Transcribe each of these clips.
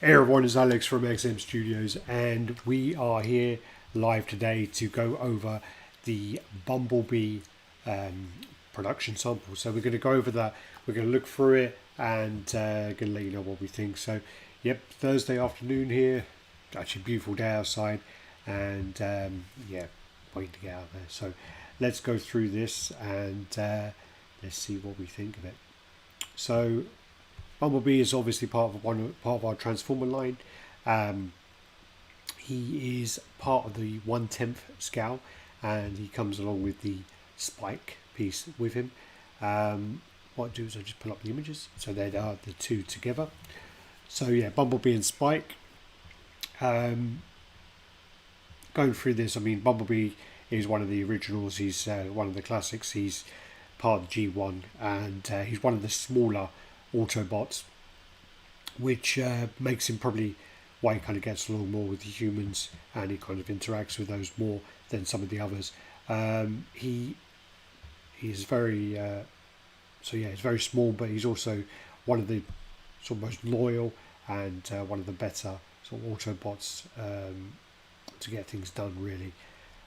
Hey everyone, it's Alex from XM Studios, and we are here live today to go over the Bumblebee production sample. So we're going to go over that, we're going to look through it, and going to let you know what we think. So, yep, Thursday afternoon here, actually beautiful day outside, and yeah, waiting to get out there. So let's go through this and let's see what we think of it. So Bumblebee is obviously part of our Transformer line. He is part of the 1/10 scale, and he comes along with the spike piece with him. What I do is I just pull up the images, so they are the two together. So yeah, Bumblebee and Spike. Going through this, I mean, Bumblebee is one of the originals. He's one of the classics. He's part of the G1, and he's one of the smaller Autobots, which makes him probably why he kind of gets along more with the humans, and he kind of interacts with those more than some of the others. He is very so yeah, he's very small, but he's also one of the sort of most loyal and one of the better sort of Autobots to get things done. Really,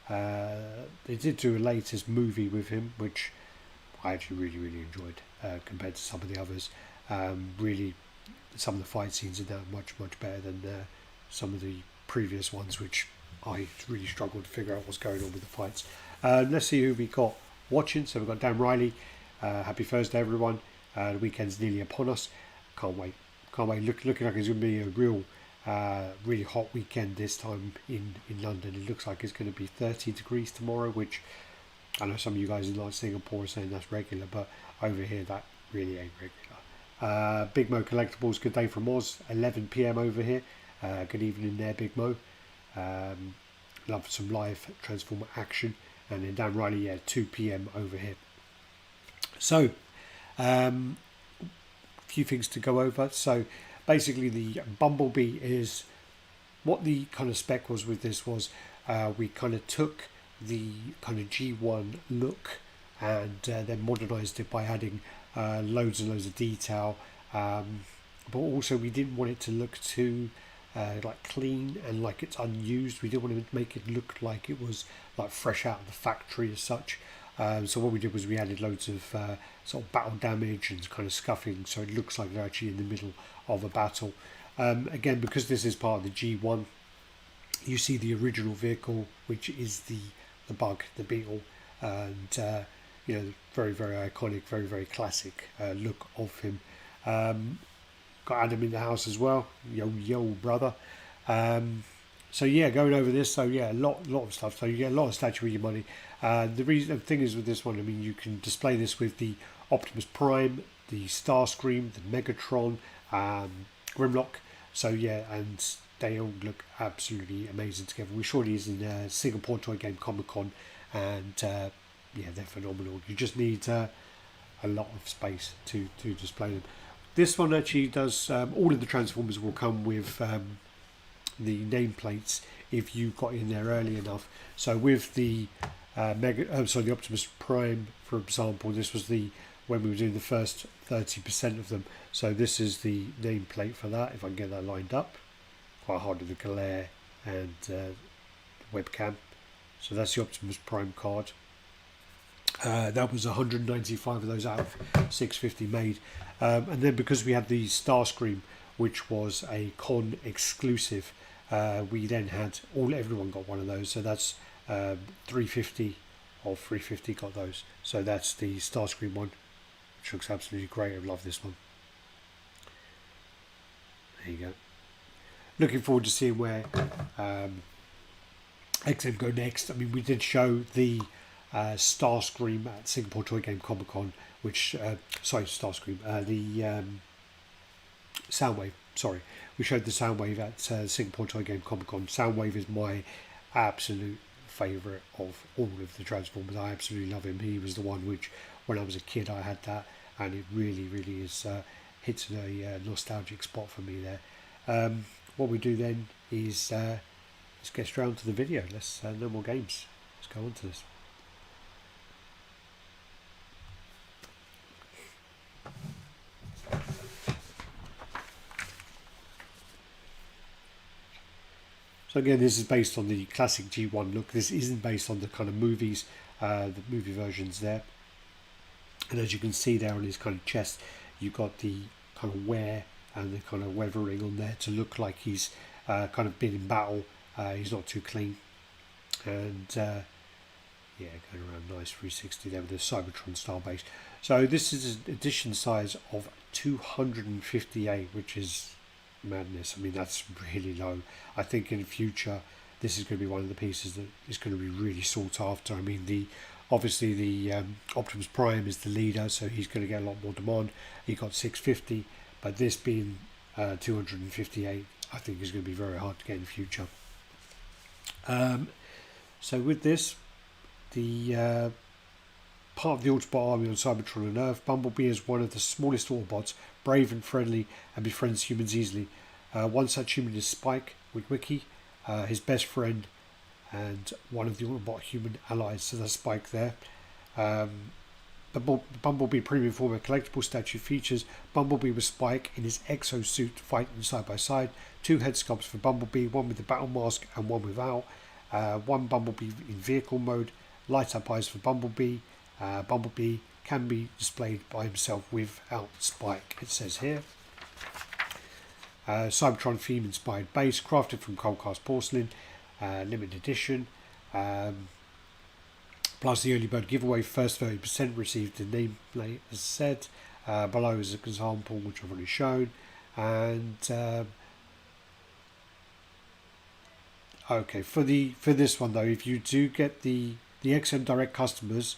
they did do a latest movie with him, which I actually really enjoyed compared to some of the others. Really, some of the fight scenes are now much better than some of the previous ones, which I really struggled to figure out what's going on with the fights. Let's see who we got watching. So we've got Dan Riley. Happy Thursday, everyone. The weekend's nearly upon us. Can't wait. Looking like it's going to be a really hot weekend this time in London. It looks like it's going to be 30 degrees tomorrow, which I know some of you guys in like Singapore are saying that's regular, but over here that really ain't regular. Big Mo Collectibles, good day from Oz, 11 p.m. over here. Good evening there, Big Mo. Love some live Transformer action. And then Dan Riley, yeah, 2 p.m. over here. So, few things to go over. So, basically, the Bumblebee is what the kind of spec was with this was we kind of took the kind of G1 look and then modernized it by adding loads and loads of detail, but also we didn't want it to look too like clean and like it's unused. We didn't want to make it look like it was like fresh out of the factory as such. So what we did was we added loads of sort of battle damage and kind of scuffing, so it looks like they're actually in the middle of a battle. Again, because this is part of the G1, you see the original vehicle, which is the Bug, the Beetle, and you know, very iconic, very classic look of him. Got Adam in the house as well, yo brother. So yeah, going over this, so yeah, a lot of stuff. So you get a lot of statue with your money. The thing is with this one, I mean, you can display this with the Optimus Prime, the Starscream, the Megatron, Grimlock. So yeah, and they all look absolutely amazing together. We saw these in Singapore Toy Game Comic Con, and yeah, they're phenomenal. You just need a lot of space to display them. This one actually does, all of the Transformers will come with the nameplates if you got in there early enough. So with the the Optimus Prime, for example, this was when we were doing the first 30% of them. So this is the nameplate for that, if I can get that lined up. Quite hard with the glare and the webcam. So that's the Optimus Prime card. That was 195 of those out of 650 made. And then because we had the Starscream, which was a con exclusive, we then had everyone got one of those. So that's 350 of 350 got those. So that's the Starscream one, which looks absolutely great. I love this one. There you go. Looking forward to seeing where XM go next. I mean, we did show the Starscream at Singapore Toy Game Comic Con, which Starscream, the Soundwave. Sorry, we showed the Soundwave at Singapore Toy Game Comic Con. Soundwave is my absolute favourite of all of the Transformers. I absolutely love him. He was the one which, when I was a kid, I had that, and it really is hits a nostalgic spot for me there. What we do then is let's get straight on to the video. Let's no more games. Let's go on to this. So again, this is based on the classic G1 look. This isn't based on the kind of movies, the movie versions there. And as you can see there on his kind of chest, you've got the kind of wear and the kind of weathering on there to look like he's kind of been in battle. He's not too clean. And yeah, going around nice 360 there with the Cybertron style base. So this is an edition size of 258, which is madness. I mean, that's really low. I think in the future this is going to be one of the pieces that is going to be really sought after. I mean, obviously the Optimus Prime is the leader, so he's going to get a lot more demand. He got 650, but this being 258, I think is going to be very hard to get in the future. So with this, the part of the Autobot army on Cybertron and Earth, Bumblebee is one of the smallest Autobots, brave and friendly, and befriends humans easily. One such human is Spike with Wiki, his best friend, and one of the Autobot human allies. So that's Spike there. The Bumblebee Premium Form collectible statue features Bumblebee with Spike in his exosuit fighting side by side. 2 head sculpts for Bumblebee, one with the battle mask and one without. One Bumblebee in vehicle mode. Light up eyes for Bumblebee. Bumblebee can be displayed by himself without Spike, it says here. Cybertron theme inspired base, crafted from cold cast porcelain, limited edition. Plus the early bird giveaway, first 30% received the nameplate as said. Below is an example which I've already shown. And okay, for this one though, if you do get the XM Direct customers,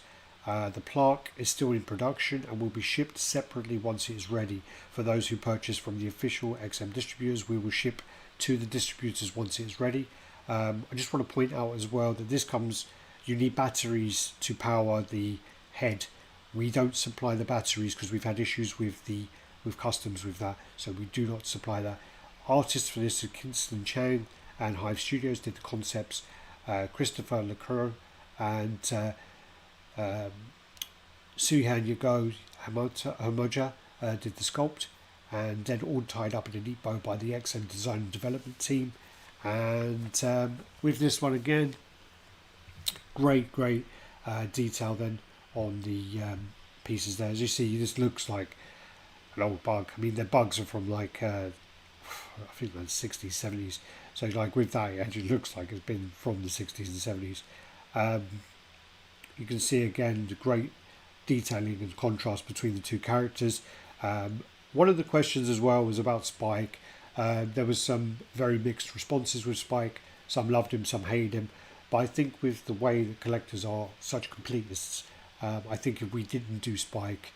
the plaque is still in production and will be shipped separately once it is ready. For those who purchase from the official XM distributors, we will ship to the distributors once it is ready. I just want to point out as well that this comes, you need batteries to power the head. We don't supply the batteries because we've had issues with customs with that, so we do not supply that. Artists for this are Kingston Chang and Hive Studios did the concepts. Christopher Leclerc and Suhan Yago Homoja did the sculpt, and then all tied up in a neat bow by the XM design and development team. And with this one again, great detail then on the pieces there. As you see, this looks like an old bug. I mean, the bugs are from like I think the 60s, 70s. So like with that, it actually looks like it's been from the 60s and 70s. You can see again the great detailing and contrast between the two characters. One of the questions as well was about Spike. There was some very mixed responses with Spike. Some loved him, some hated him. But I think with the way the collectors are such completists, I think if we didn't do Spike,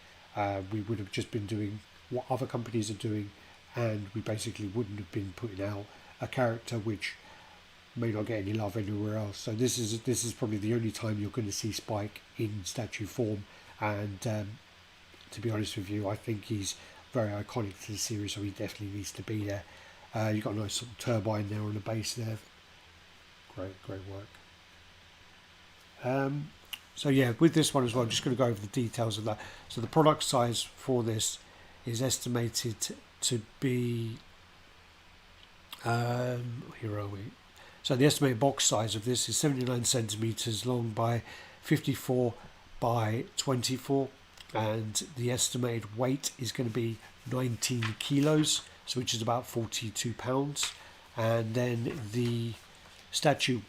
we would have just been doing what other companies are doing, and we basically wouldn't have been putting out a character which may not get any love anywhere else. So this is probably the only time you're going to see Spike in statue form, and to be honest with you, I think he's very iconic to the series, so he definitely needs to be there. You've got a nice sort of turbine there on the base there. Great work. So yeah, with this one as well, I'm just going to go over the details of that. So the product size for this is estimated to be here are we. So the estimated box size of this is 79 centimeters long by 54 by 24, and the estimated weight is going to be 19 kilos, so which is about 42 pounds. And then the statue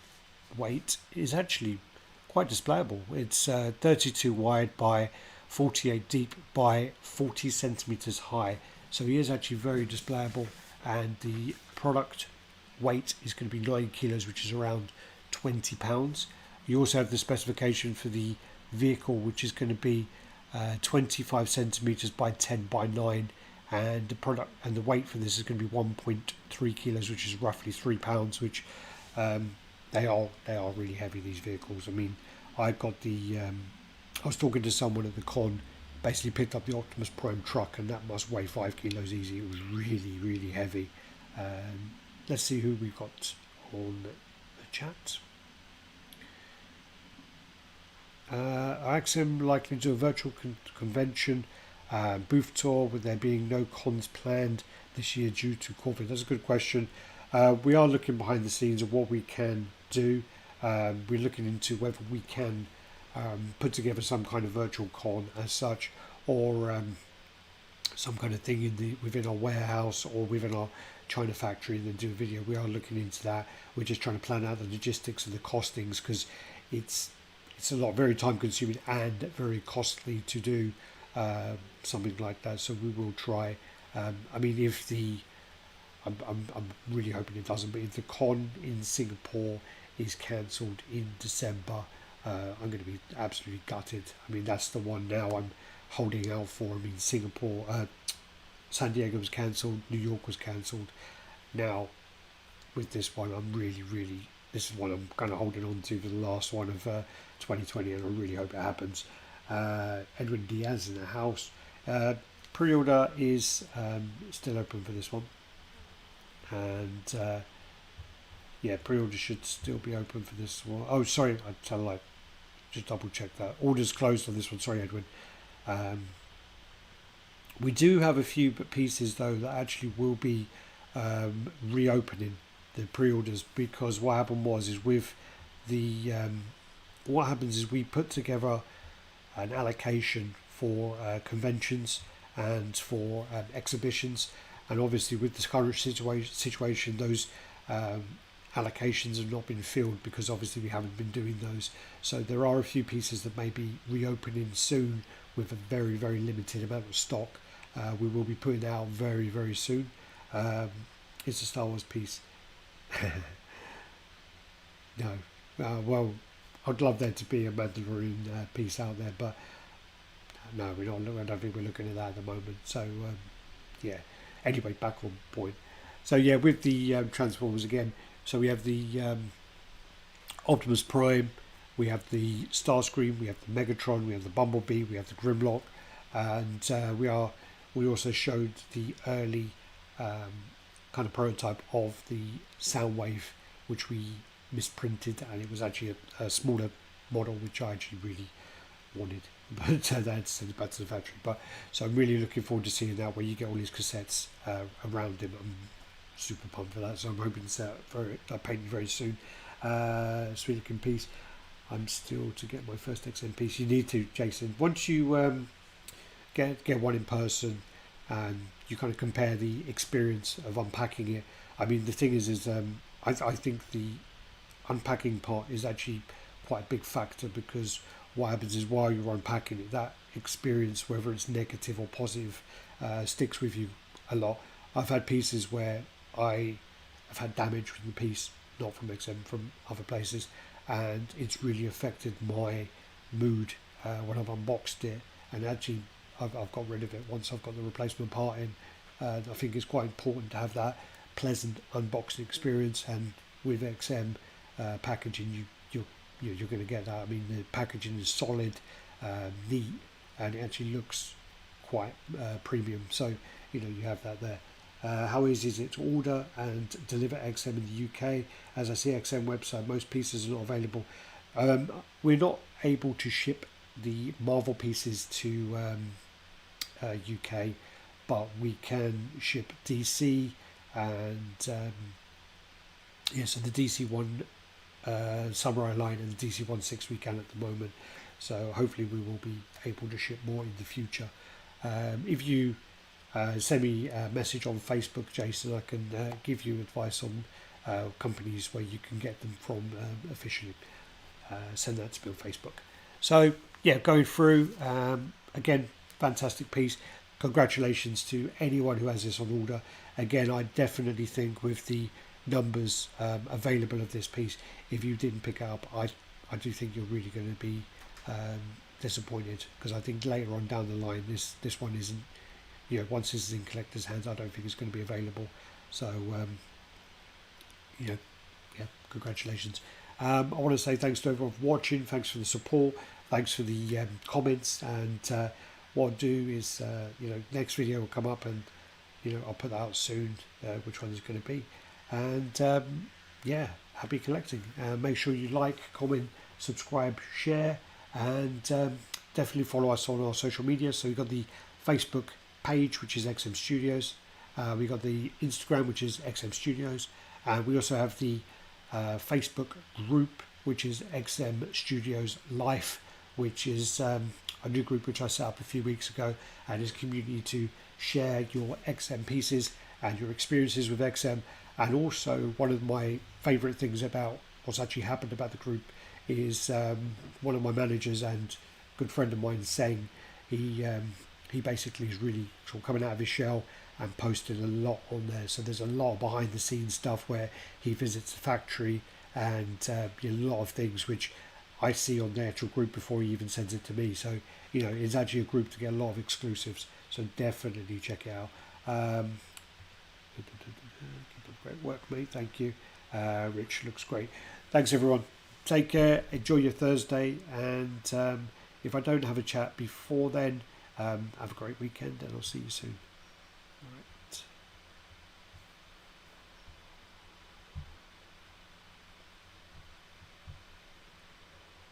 weight is actually quite displayable. It's 32 wide by 48 deep by 40 centimeters high, so he is actually very displayable. And the product weight is going to be 9 kilos, which is around 20 pounds. You also have the specification for the vehicle, which is going to be 25 centimeters by 10 by 9, and the product and the weight for this is going to be 1.3 kilos, which is roughly 3 pounds, which they are really heavy, these vehicles. I mean, I was talking to someone at the con, basically picked up the Optimus Prime truck, and that must weigh 5 kilos easy. It was really heavy. Let's see who we've got on the chat. XM likely to do a virtual convention booth tour, with there being no cons planned this year due to COVID. That's a good question. We are looking behind the scenes of what we can do. We're looking into whether we can put together some kind of virtual con as such, or some kind of thing within our warehouse or within our China factory, and then do a video. We are looking into that. We're just trying to plan out the logistics and the costings, because it's a lot, very time consuming and very costly to do something like that. So we will try. I mean, if the I'm really hoping it doesn't, but if the con in Singapore is cancelled in December, I'm going to be absolutely gutted. I mean, that's the one now I'm holding out for. I mean, Singapore, San Diego was cancelled, New York was cancelled. Now, with this one, this is one I'm kind of holding on to for the last one of 2020, and I really hope it happens. Edwin Diaz in the house. Pre-order is still open for this one, and yeah, pre-order should still be open for this one. Oh, sorry, I tell a lie. Just double check that. Orders closed on this one. Sorry, Edwin. We do have a few pieces though that actually will be reopening the pre-orders, because what happened is with the what happens is we put together an allocation for conventions and for exhibitions, and obviously with this current situation those allocations have not been filled, because obviously we haven't been doing those. So there are a few pieces that may be reopening soon with a very, very limited amount of stock. We will be putting out very, very soon. It's a Star Wars piece. No. Well, I'd love there to be a Mandalorian piece out there, but no, I don't think we're looking at that at the moment. So, yeah. Anyway, back on point. So, yeah, with the Transformers again, so we have the Optimus Prime, we have the Starscream, we have the Megatron, we have the Bumblebee, we have the Grimlock, and we also showed the early kind of prototype of the Soundwave, which we misprinted, and it was actually a smaller model, which I actually really wanted, but they had to send it back to the factory. But so I'm really looking forward to seeing that, where you get all these cassettes around him. I'm super pumped for that, so I'm hoping to set painted very soon. Sweet looking piece. I'm still to get my first XM piece. You need to, Jason. Once you get one in person and you kind of compare the experience of unpacking it. I mean, the thing is I think the unpacking part is actually quite a big factor, because what happens is while you're unpacking it, that experience, whether it's negative or positive, sticks with you a lot. I've had pieces where I have had damage from the piece, not from XM, from other places, and it's really affected my mood when I've unboxed it, and actually I've got rid of it once I've got the replacement part in. I think it's quite important to have that pleasant unboxing experience, and with XM packaging, you're going to get that. I mean, the packaging is solid, neat, and it actually looks quite premium. So you have that there. How easy is it to order and deliver XM in the UK? As I see, XM website, most pieces are not available. We're not able to ship the Marvel pieces to UK, but we can ship DC, and so the DC one Samurai line and the DC 1/6 we can at the moment. So hopefully we will be able to ship more in the future. If you send me a message on Facebook, Jason, I can give you advice on companies where you can get them from officially. Send that to me on Facebook. So yeah, going through again, fantastic piece. Congratulations to anyone who has this on order. Again, I definitely think with the numbers available of this piece, if you didn't pick it up, I do think you're really going to be disappointed, because I think later on down the line this one isn't, once this is in collectors' hands, I don't think it's going to be available. So yeah, congratulations. I want to say thanks to everyone for watching. Thanks for the support. Thanks for the comments. And what I'll do is, next video will come up, and I'll put that out soon. Which one is going to be? And yeah, happy collecting. Make sure you like, comment, subscribe, share, and definitely follow us on our social media. So we've got the Facebook page, which is XM Studios. We've got the Instagram, which is XM Studios, And we also have the Facebook group, which is XM Studios Life, which is a new group which I set up a few weeks ago, and is a community to share your XM pieces and your experiences with XM. And also, one of my favourite things about what's actually happened about the group is one of my managers and good friend of mine saying he basically is really sort of coming out of his shell and posted a lot on there. So there's a lot of behind the scenes stuff where he visits the factory and a lot of things which I see on the actual group before he even sends it to me. So it's actually a group to get a lot of exclusives. So definitely check it out. Keep up great work, mate. Thank you. Rich looks great. Thanks everyone. Take care. Enjoy your Thursday. And if I don't have a chat before then, have a great weekend, and I'll see you soon.